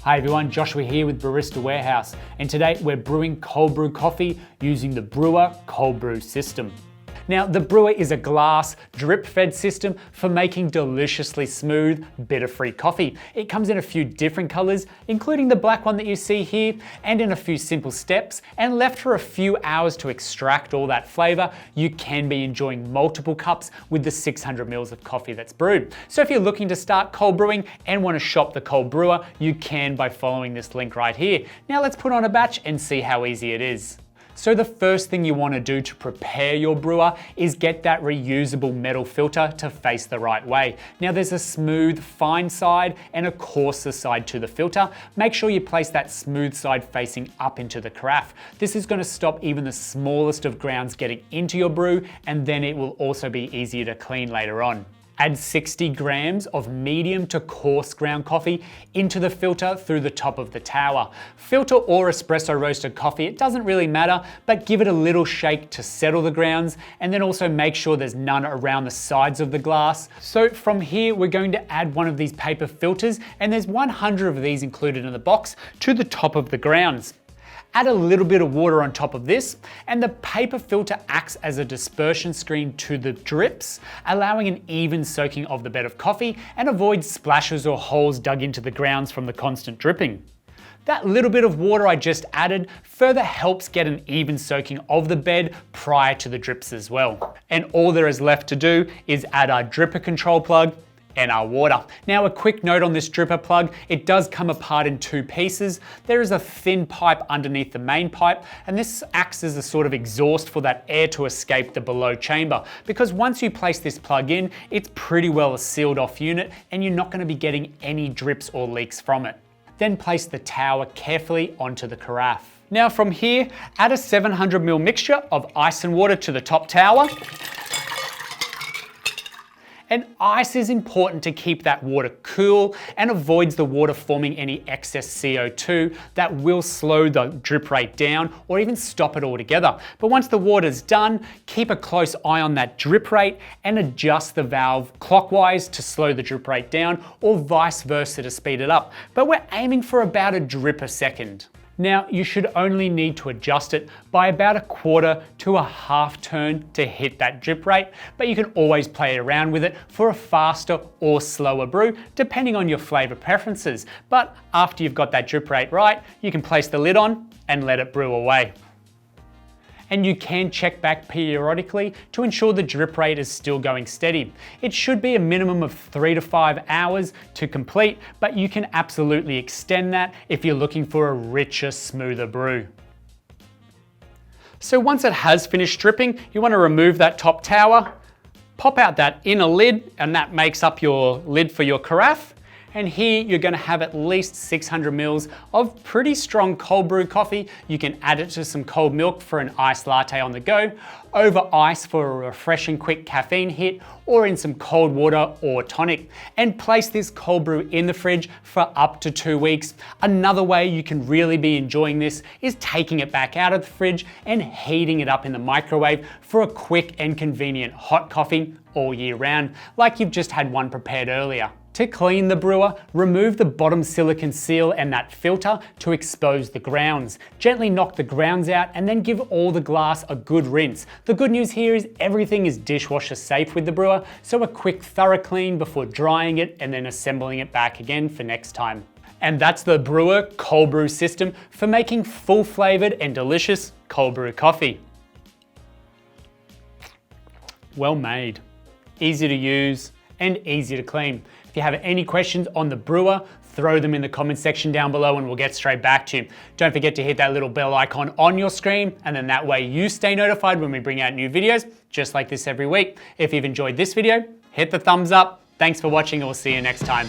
Hi everyone, Joshua here with Barista Warehouse, and today we're brewing cold brew coffee using the Brewer Cold Brew system. Now, the Brewer is a glass, drip-fed system for making deliciously smooth, bitter-free coffee. It comes in a few different colors, including the black one that you see here, and in a few simple steps, and left for a few hours to extract all that flavor, you can be enjoying multiple cups with the 600 mils of coffee that's brewed. So if you're looking to start cold brewing and want to shop the Cold Brewer, you can by following this link right here. Now let's put on a batch and see how easy it is. So the first thing you want to do to prepare your brewer is get that reusable metal filter to face the right way. Now there's a smooth, fine side and a coarser side to the filter. Make sure you place that smooth side facing up into the carafe. This is going to stop even the smallest of grounds getting into your brew, and then it will also be easier to clean later on. Add 60 grams of medium to coarse ground coffee into the filter through the top of the tower. Filter or espresso roasted coffee, it doesn't really matter, but give it a little shake to settle the grounds, and then also make sure there's none around the sides of the glass. So from here, we're going to add one of these paper filters, and there's 100 of these included in the box, to the top of the grounds. Add a little bit of water on top of this, and the paper filter acts as a dispersion screen to the drips, allowing an even soaking of the bed of coffee and avoids splashes or holes dug into the grounds from the constant dripping. That little bit of water I just added further helps get an even soaking of the bed prior to the drips as well. And all there is left to do is add our dripper control plug and our water. Now, a quick note on this dripper plug, it does come apart in two pieces. There is a thin pipe underneath the main pipe, and this acts as a sort of exhaust for that air to escape the below chamber, because once you place this plug in, it's pretty well a sealed off unit and you're not going to be getting any drips or leaks from it. Then place the tower carefully onto the carafe. Now from here, add a 700 ml mixture of ice and water to the top tower. And ice is important to keep that water cool and avoids the water forming any excess CO2 that will slow the drip rate down or even stop it altogether. But once the water's done, keep a close eye on that drip rate and adjust the valve clockwise to slow the drip rate down, or vice versa to speed it up. But we're aiming for about a drip a second. Now, you should only need to adjust it by about a quarter to a half turn to hit that drip rate, but you can always play around with it for a faster or slower brew, depending on your flavor preferences. But after you've got that drip rate right, you can place the lid on and let it brew away. And you can check back periodically to ensure the drip rate is still going steady. It should be a minimum of 3 to 5 hours to complete, but you can absolutely extend that if you're looking for a richer, smoother brew. So once it has finished dripping, you want to remove that top tower, pop out that inner lid, and that makes up your lid for your carafe. And here you're going to have at least 600 mils of pretty strong cold brew coffee. You can add it to some cold milk for an iced latte on the go, over ice for a refreshing quick caffeine hit, or in some cold water or tonic. And place this cold brew in the fridge for up to 2 weeks. Another way you can really be enjoying this is taking it back out of the fridge and heating it up in the microwave for a quick and convenient hot coffee all year round, like you've just had one prepared earlier. To clean the brewer, remove the bottom silicone seal and that filter to expose the grounds. Gently knock the grounds out and then give all the glass a good rinse. The good news here is everything is dishwasher safe with the brewer, so a quick thorough clean before drying it and then assembling it back again for next time. And that's the Brewer Cold Brew system for making full flavored and delicious cold brew coffee. Well made, easy to use and easy to clean. If you have any questions on the brewer, throw them in the comment section down below and we'll get straight back to you. Don't forget to hit that little bell icon on your screen, and then that way you stay notified when we bring out new videos just like this every week. If you've enjoyed this video, hit the thumbs up. Thanks for watching, and we'll see you next time.